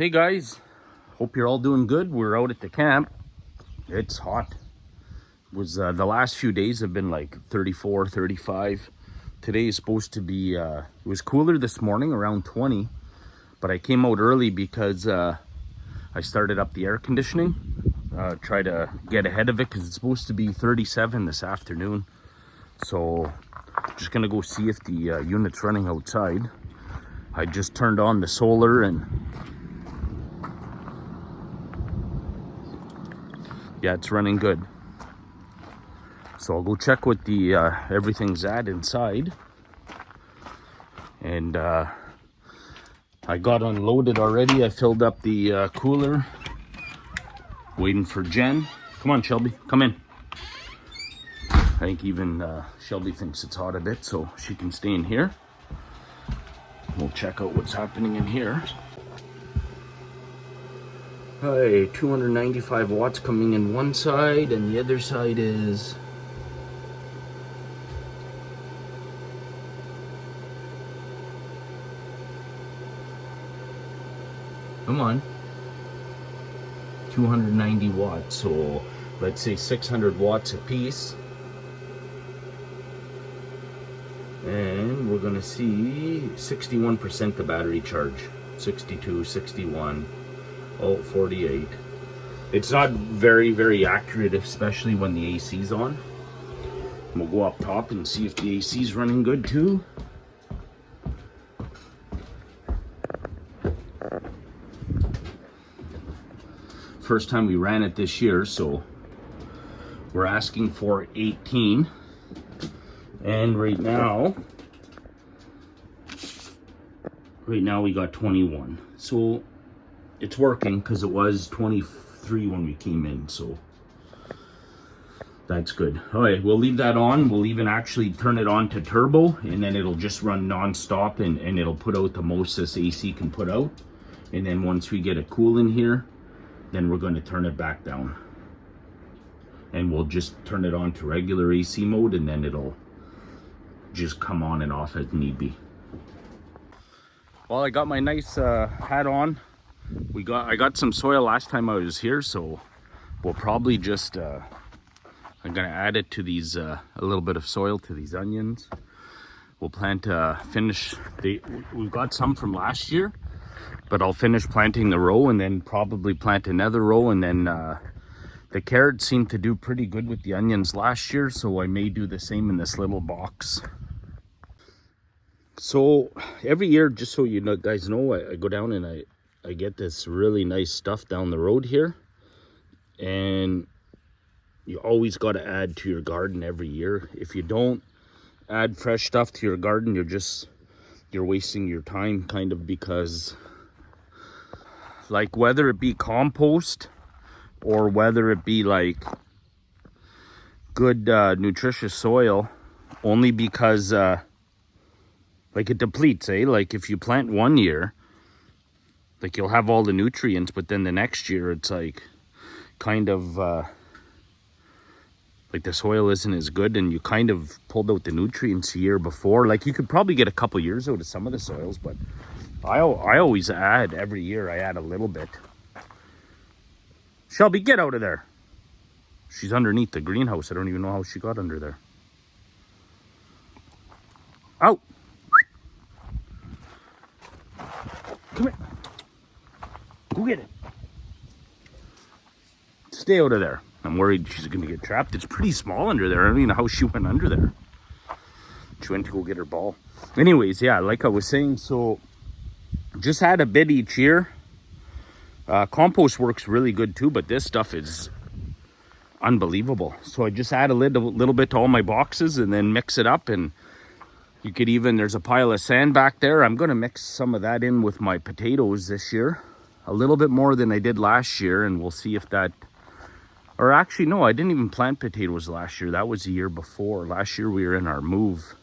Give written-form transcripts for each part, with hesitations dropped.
Hey guys, hope you're all doing good. We're out at the camp. It's hot. The last few days have been like 34, 35. Today is supposed to be, it was cooler this morning, around 20. But I came out early because I started up the air conditioning. Try to get ahead of it because it's supposed to be 37 this afternoon. So just gonna go see if the unit's running outside. I just turned on the solar and yeah, it's running good. So I'll go check what the everything's at inside. And I got unloaded already. I filled up the cooler. Waiting for Jen. Come on, Shelby, come in. I think even Shelby thinks it's hot a bit, so she can stay in here. We'll check out what's happening in here. Hi, 295 watts coming in one side, and the other side is come on, 290 watts, so let's say 600 watts a piece. And we're gonna see 61% the battery charge, 62, 61. Oh, 48. It's not very accurate, especially when the AC's on. We'll go up top and see if the AC's running good too. First time we ran it this year, so we're asking for 18. And right now we got 21. So it's working because it was 23 when we came in, so that's good. All right, we'll leave that on. We'll even actually turn it on to turbo, and then it'll just run non-stop, and it'll put out the most this AC can put out. And then once we get it cool in here, then we're going to turn it back down. And we'll just turn it on to regular AC mode, and then it'll just come on and off as need be. Well, I got my nice hat on. I got some soil last time I was here, so we'll probably just I'm gonna add it to these a little bit of soil to these onions. We'll plant we've got some from last year, but I'll finish planting the row and then probably plant another row. And then the carrots seemed to do pretty good with the onions last year, so I may do the same in this little box. So every year, just so you guys know, I go down and I get this really nice stuff down the road here, and you always got to add to your garden every year. If you don't add fresh stuff to your garden, you're wasting your time, kind of, because like whether it be compost or whether it be like good nutritious soil, only because like it depletes, like if you plant one year, like you'll have all the nutrients, but then the next year it's like kind of like the soil isn't as good, and you kind of pulled out the nutrients a year before. Like you could probably get a couple years out of some of the soils, but I always add every year. I add a little bit. Shelby, get out of there. She's underneath the greenhouse. I don't even know how she got under there. Out. Come here. Go get it. Stay out of there. I'm worried she's going to get trapped. It's pretty small under there. I don't even know how she went under there. She went to go get her ball. Anyways, yeah, like I was saying, so just add a bit each year. Compost works really good too, but this stuff is unbelievable. So I just add a little bit to all my boxes and then mix it up. And you could even, there's a pile of sand back there. I'm going to mix some of that in with my potatoes this year. A little bit more than I did last year, and we'll see if that, or actually no, I didn't even plant potatoes last year. That was the year before. Last year we were in our move,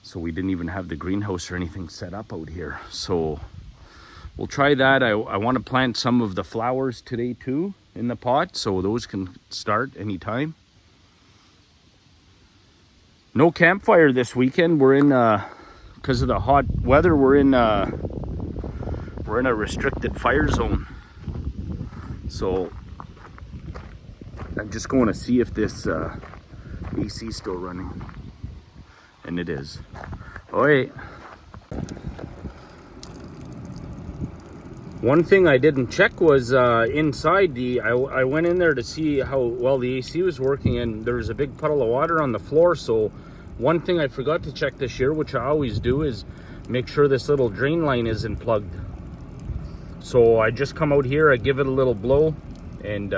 so we didn't even have the greenhouse or anything set up out here. So we'll try that. I want to plant some of the flowers today too in the pot, so those can start anytime. No campfire this weekend. We're in because of the hot weather, we're in we're in a restricted fire zone. So I'm just going to see if this AC is still running. And it is. All right. One thing I didn't check was inside I went in there to see how well the AC was working, and there was a big puddle of water on the floor. So one thing I forgot to check this year, which I always do, is make sure this little drain line isn't plugged. So I just come out here, I give it a little blow, and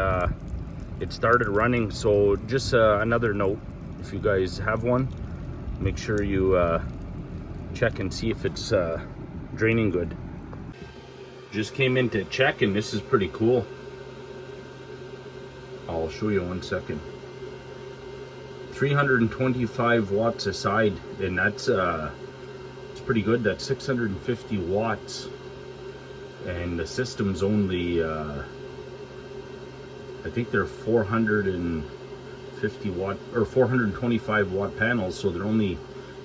it started running. So just another note, if you guys have one, make sure you check and see if it's draining good. Just came in to check, and this is pretty cool. I'll show you 1 second. 325 watts a side, and that's it's pretty good. That's 650 watts, and the system's only I think they're 450 watt or 425 watt panels, so they're only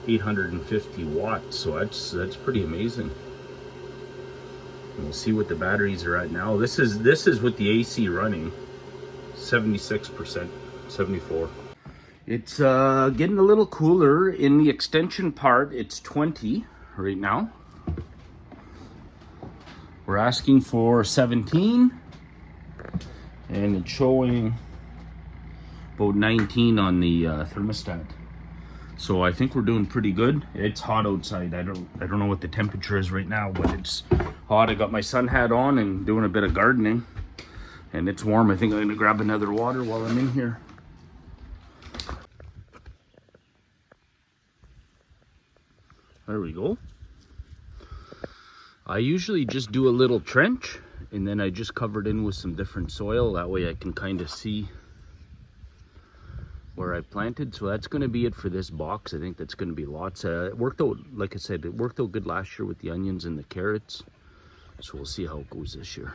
850 watts. So that's pretty amazing. We'll see what the batteries are at now. This is with the AC running, 76%, 74. It's getting a little cooler. In the extension part, it's 20 right now. We're asking for 17, and it's showing about 19 on the thermostat. So I think we're doing pretty good. It's hot outside. I don't know what the temperature is right now, but it's hot. I got my sun hat on and doing a bit of gardening, and it's warm. I think I'm gonna grab another water while I'm in here. There we go. I usually just do a little trench, and then I just cover it in with some different soil. That way I can kind of see where I planted. So that's going to be it for this box. I think that's going to be lots. It worked out, like I said, it worked out good last year with the onions and the carrots. So we'll see how it goes this year.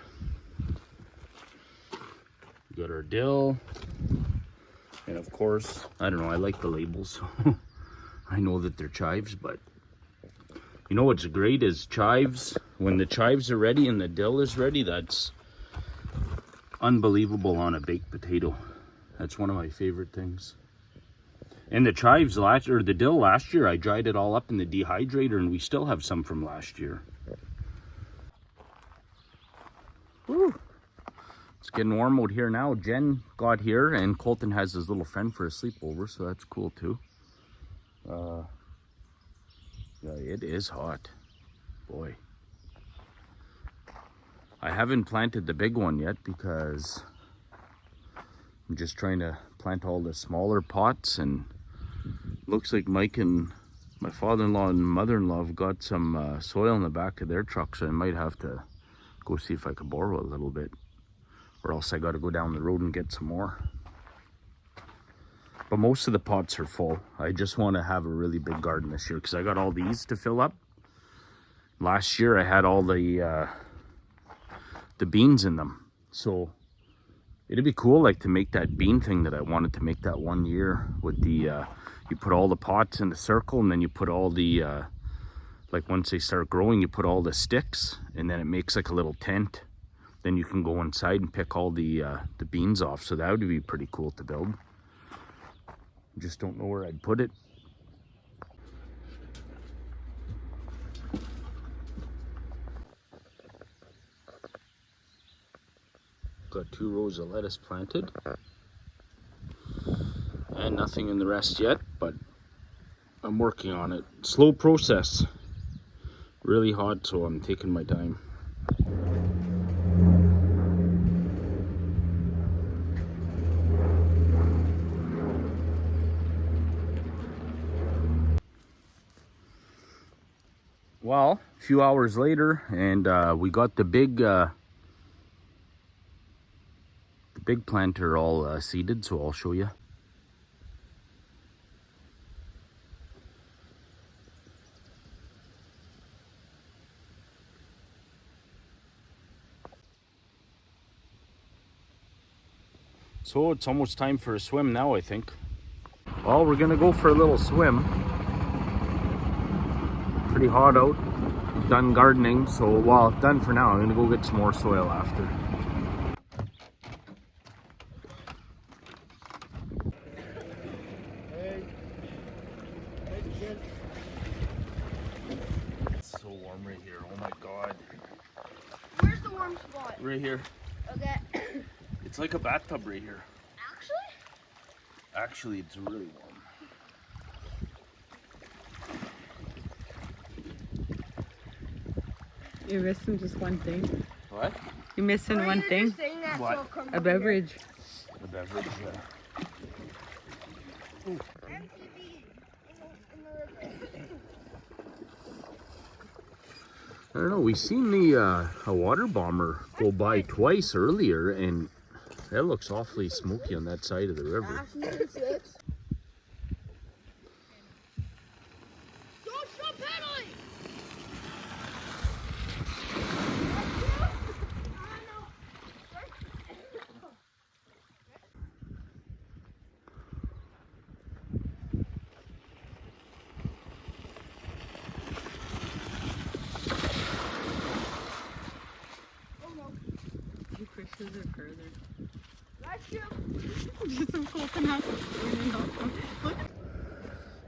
We got our dill. And of course, I don't know, I like the labels. So I know that they're chives, but you know what's great is chives. When the chives are ready and the dill is ready, that's unbelievable on a baked potato. That's one of my favorite things. And the chives the dill last year, I dried it all up in the dehydrator, and we still have some from last year. Woo. It's getting warm out here now. Jen got here, and Colton has his little friend for a sleepover, so that's cool too. Yeah, it is hot. Boy. I haven't planted the big one yet because I'm just trying to plant all the smaller pots, and looks like Mike and my father-in-law and mother-in-law have got some soil in the back of their truck, so I might have to go see if I could borrow a little bit, or else I got to go down the road and get some more. But most of the pots are full. I just want to have a really big garden this year because I got all these to fill up. Last year I had all the beans in them, so it'd be cool, like, to make that bean thing that I wanted to make that one year with the you put all the pots in a circle, and then you put all the like, once they start growing, you put all the sticks, and then it makes like a little tent. Then you can go inside and pick all the beans off. So that would be pretty cool to build. Just don't know where I'd put it. Got 2 rows of lettuce planted. And nothing in the rest yet, but I'm working on it. Slow process. Really hot, so I'm taking my time. Well, a few hours later, and we got the big planter all seeded, so I'll show you. So it's almost time for a swim now, I think. Well, we're gonna go for a little swim. Pretty hot out. done gardening, so well, done for now. I'm gonna go get some more soil after. It's so warm right here. Oh my god. Where's the warm spot? Right here. Okay. It's like a bathtub right here. Actually? Actually, it's really warm. You're missing just one thing. What? You're missing one thing. What? A beverage. The beverage, yeah. I don't know, we seen the a water bomber go by twice earlier, and that looks awfully smoky on that side of the river. Don't stop pedaling! You pushes it further. That's you. Just some coconut.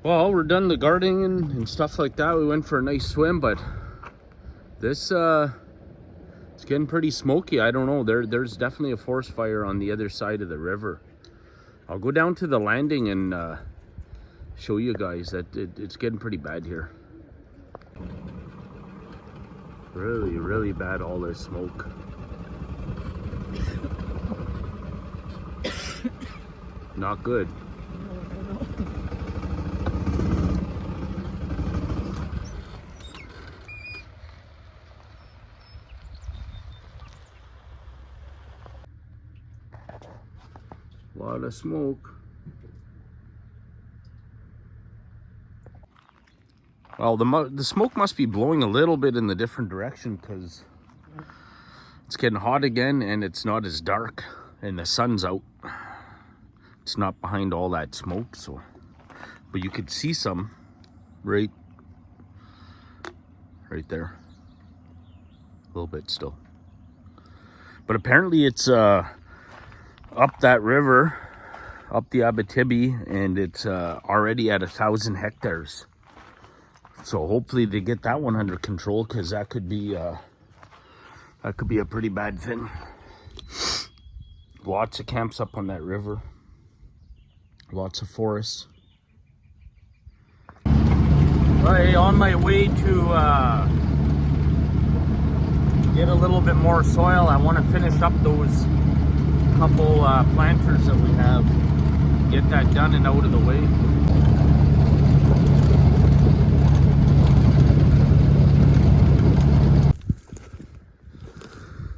Well, we're done the gardening and stuff like that. We went for a nice swim, but this it's getting pretty smoky. I don't know. There's definitely a forest fire on the other side of the river. I'll go down to the landing and show you guys that it's getting pretty bad here. Really, really bad, all this smoke. Not good. A lot of smoke. Well, the smoke must be blowing a little bit in the different direction because it's getting hot again and it's not as dark and the sun's out. It's not behind all that smoke, so but you could see some right there. A little bit still. But apparently it's up that river, up the Abitibi, and it's already at 1,000 hectares. So hopefully they get that one under control, because that could be a pretty bad thing. Lots of camps up on that river. Lots of forests. Right, on my way to get a little bit more soil. I want to finish up those couple planters that we have. Get that done and out of the way.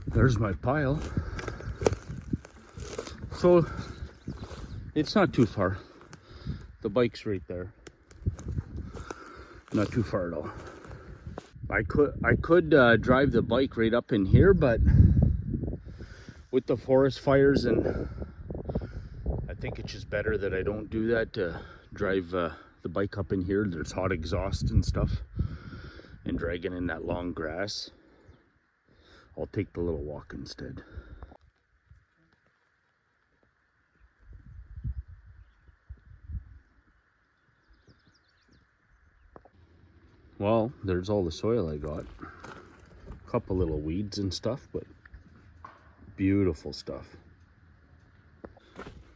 There's my pile. So it's not too far. The bike's right there. Not too far at all. I could drive the bike right up in here, but with the forest fires, and I think it's just better that I don't do that, to drive the bike up in here. There's hot exhaust and stuff, and dragging in that long grass. I'll take the little walk instead. Well, there's all the soil I got. A couple little weeds and stuff, but beautiful stuff.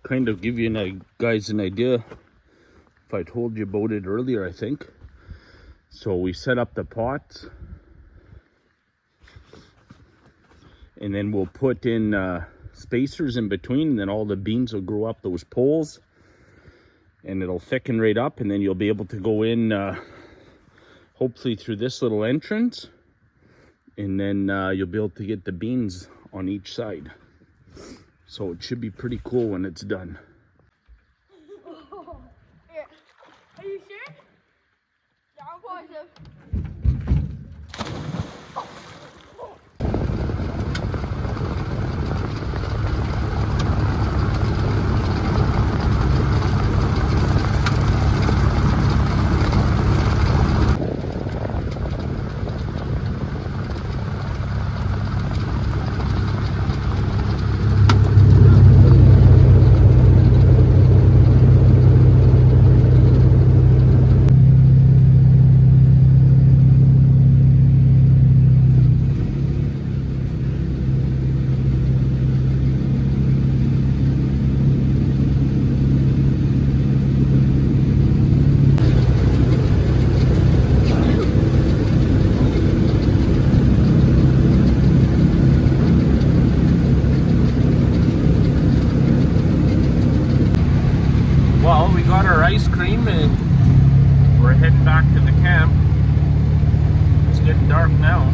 Kind of give you guys an idea, if I told you about it earlier, I think. So we set up the pots, and then we'll put in spacers in between, and then all the beans will grow up those poles, and it'll thicken right up, and then you'll be able to go in hopefully through this little entrance, and then you'll be able to get the beans on each side. So it should be pretty cool when it's done. Here. Are you sure? Yeah, I'm positive. and we're heading back to the camp. It's getting dark now.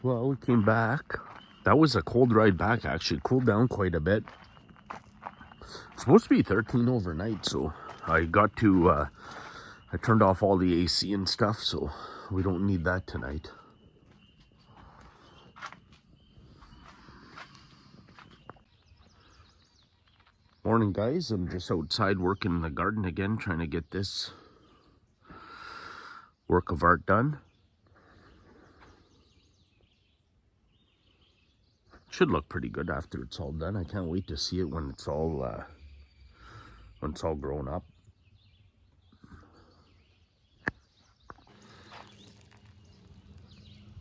Well, we came back. That was a cold ride back, actually. Cooled down quite a bit. It's supposed to be 13 overnight, so I got to, I turned off all the AC and stuff, so we don't need that tonight. Morning, guys. I'm just outside working in the garden again, trying to get this work of art done. Should look pretty good after it's all done. I can't wait to see it when it's all grown up.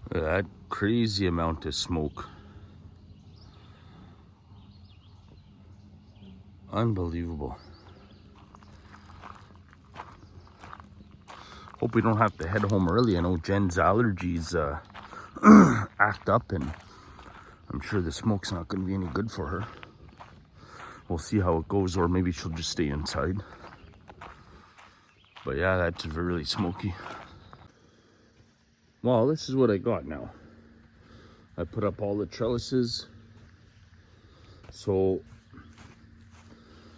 Look at that crazy amount of smoke. Unbelievable. Hope we don't have to head home early. I know Jen's allergies act up, and I'm sure the smoke's not going to be any good for her. We'll see how it goes, or maybe she'll just stay inside. But yeah, that's really smoky. Well, this is what I got now. I put up all the trellises. So,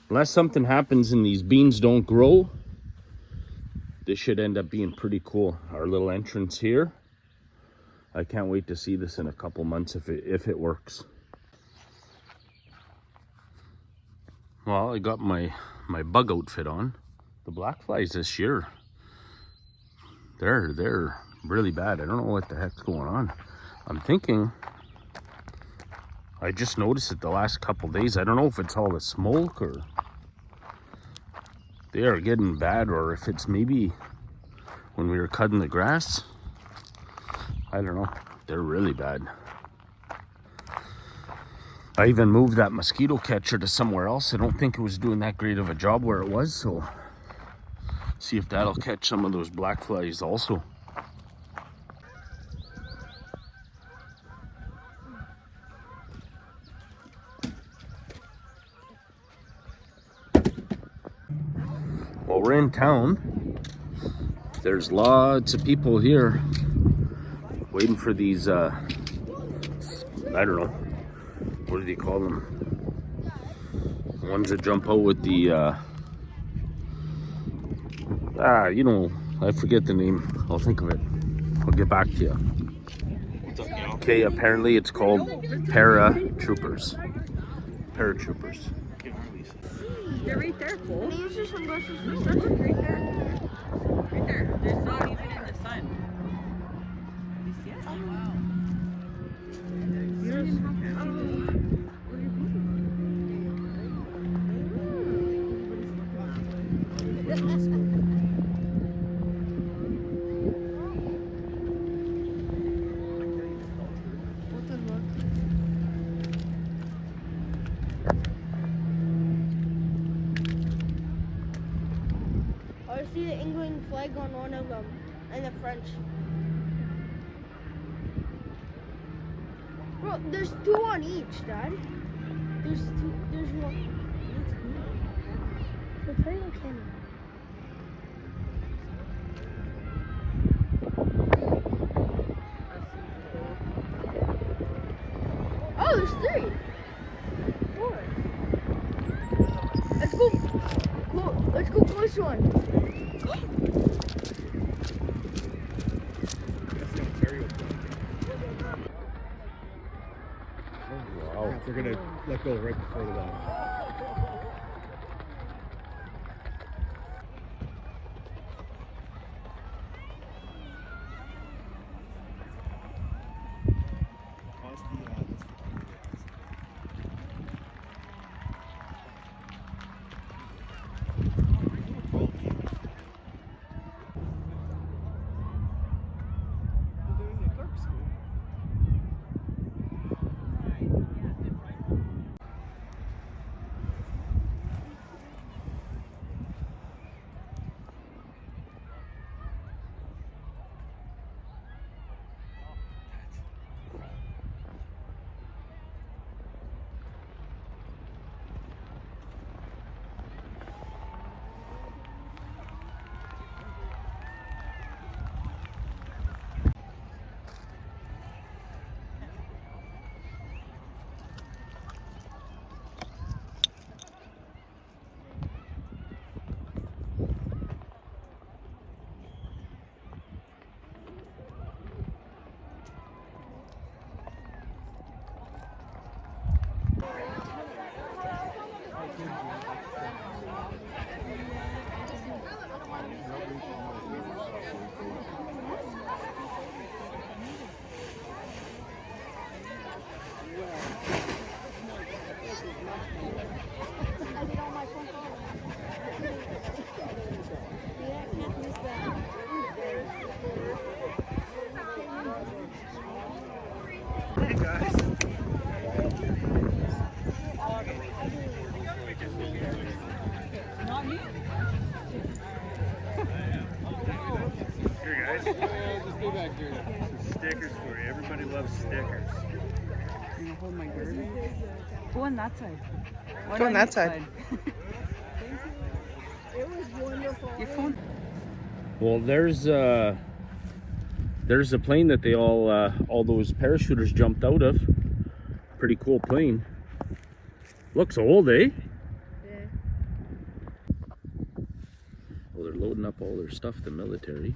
unless something happens and these beans don't grow, this should end up being pretty cool. Our little entrance here. I can't wait to see this in a couple months if it works. Well, I got my bug outfit on. The black flies this year, they're really bad. I don't know what the heck's going on. I'm thinking, I just noticed it the last couple days. I don't know if it's all the smoke or they are getting bad, or if it's maybe when we were cutting the grass. I don't know. They're really bad. I even moved that mosquito catcher to somewhere else. I don't think it was doing that great of a job where it was, so see if that'll catch some of those black flies also. Well, we're in town. There's lots of people here waiting for these, I don't know, what do they call them? The ones that jump out with the, you know, I forget the name. I'll think of it. I'll get back to you. Okay, apparently it's called paratroopers. Paratroopers. They're right there, Cole. Can you use your sunglasses? Look, right there. Right there. They're not even in the sun. You see it? Oh, wow. You don't even have to. I see the England flag on one of them, and the French. Bro, there's two on each, Dad. There's two. There's one. They're playing on Canada. Oh, there's three. Four. Let's go. Let's go push one. Wow. They're gonna let go right before the water. Not me. Here, guys. Just go back here. Some stickers for you. Everybody loves stickers. I'm gonna hold my girl. Go on that side. Go on that side. It was wonderful. Your phone. Well, there's the plane that they all those parachuters jumped out of. Pretty cool plane. Looks old, eh? Yeah. Well, they're loading up all their stuff, the military.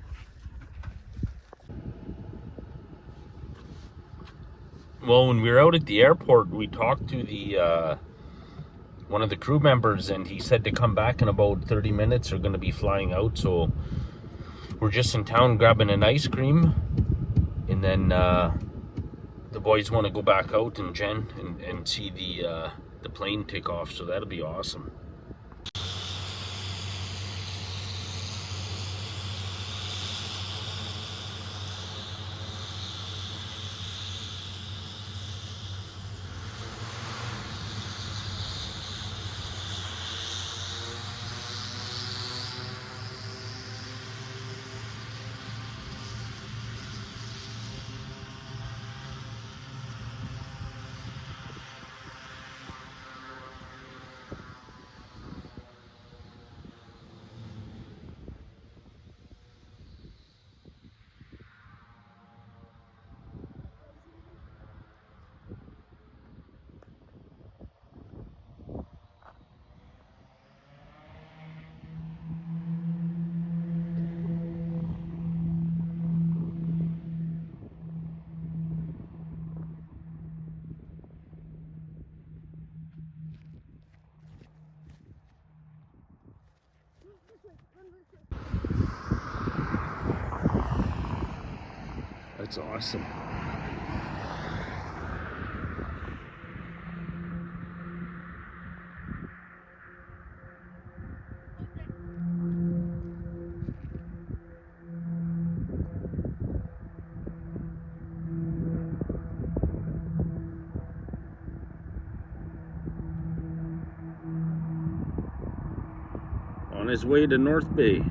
Well, when we were out at the airport, we talked to the one of the crew members, and he said to come back in about 30 minutes. They're going to be flying out, so we're just in town grabbing an ice cream, and then the boys want to go back out and Jen and see the plane take off, so that'll be awesome. That's awesome. On his way to North Bay.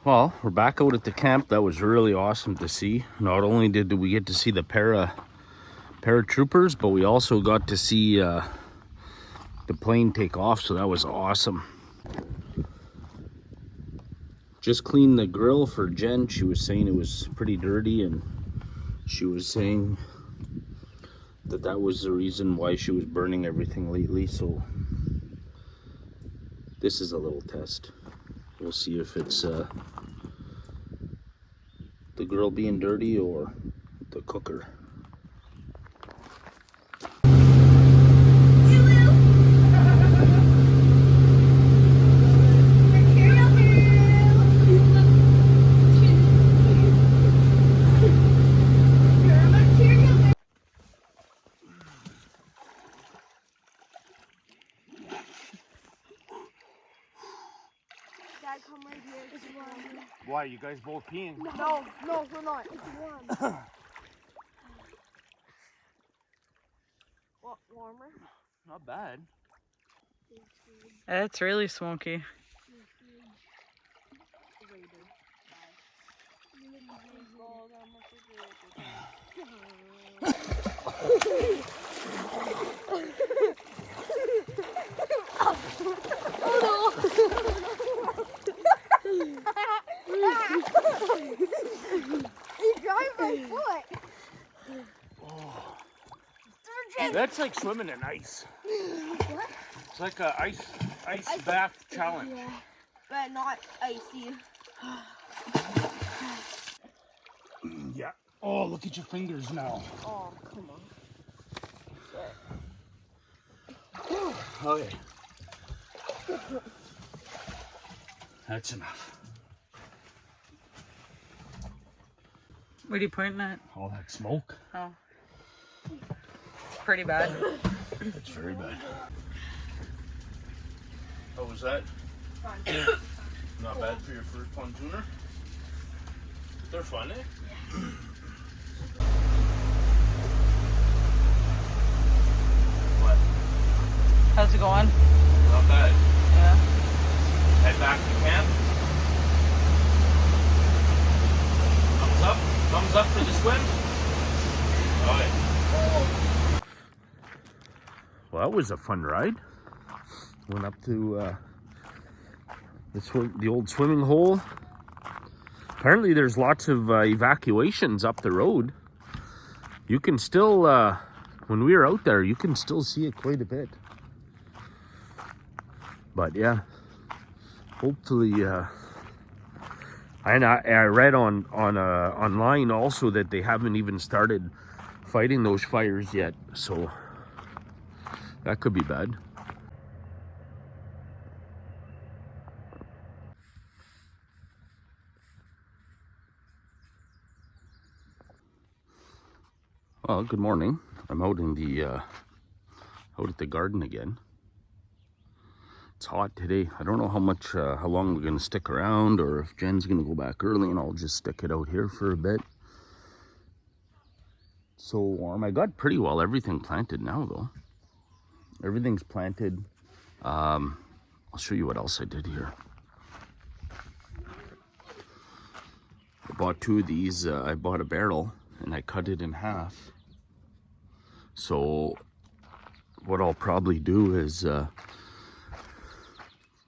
Well, we're back out at the camp. That was really awesome to see. Not only did we get to see the paratroopers, but we also got to see the plane take off, so that was awesome. Just cleaned the grill for Jen. She was saying it was pretty dirty, and she was saying that that was the reason why she was burning everything lately. So this is a little test. We'll see if it's the grill being dirty or the cooker. Dad, come right here. It's warm. Why, you guys both peeing? No, we're not. It's warm. What, warmer? Not bad. It's really smoky. You drive my foot. That's like swimming in ice. What? It's like a ice bath challenge. Yeah, but not icy. Yeah. Oh, look at your fingers now. Oh, come on. Okay. That's enough. What are you pointing at? All that smoke. Oh. It's pretty bad. It's very bad. How was that? Fun. Not bad for your first pontooner? They're fun, eh? What? How's it going? Not bad. Yeah. Head back to camp. Thumbs up. Thumbs up for the swim. All right. Well, that was a fun ride. Went up to the old swimming hole. Apparently there's lots of evacuations up the road. You can still, when we were out there, you can still see it quite a bit. But yeah, hopefully, and I read online also that they haven't even started fighting those fires yet, so that could be bad. Well, good morning. I'm out in the out at the garden again. It's hot today. I don't know how long we're gonna stick around, or if Jen's gonna go back early and I'll just stick it out here for a bit. It's so warm. I got pretty well everything planted now though. Everything's planted. I'll show you what else I did here. I bought 2 of these. I bought a barrel and I cut it in half. So what I'll probably do is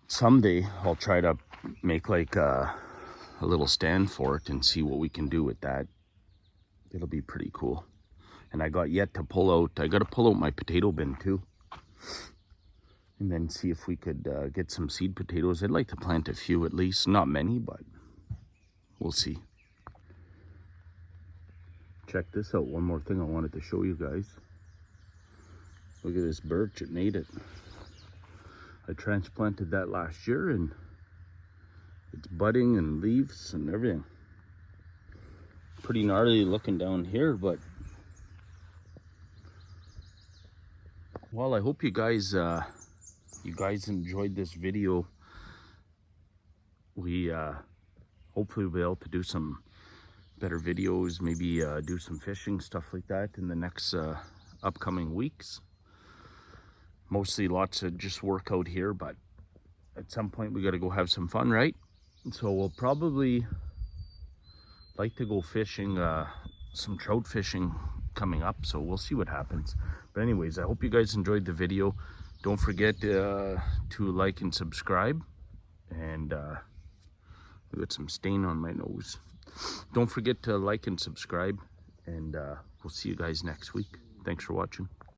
someday I'll try to make like a little stand for it and see what we can do with that. It'll be pretty cool. And I got to pull out my potato bin too. And then see if we could get some seed potatoes. I'd like to plant a few at least, not many, but we'll see. Check this out, one more thing I wanted to show you guys. Look at this birch, it made it. I transplanted that last year and it's budding and leaves and everything. Pretty gnarly looking down here, but well, I hope you guys enjoyed this video. We hopefully we'll be able to do some better videos, maybe do some fishing, stuff like that in the next upcoming weeks. Mostly lots of just work out here, but at some point we got to go have some fun, right? So we'll probably like to go fishing, some trout fishing coming up, so we'll see what happens. But anyways, I hope you guys enjoyed the video. Don't forget to like and subscribe. And I got some stain on my nose. Don't forget to like and subscribe, and we'll see you guys next week. Thanks for watching.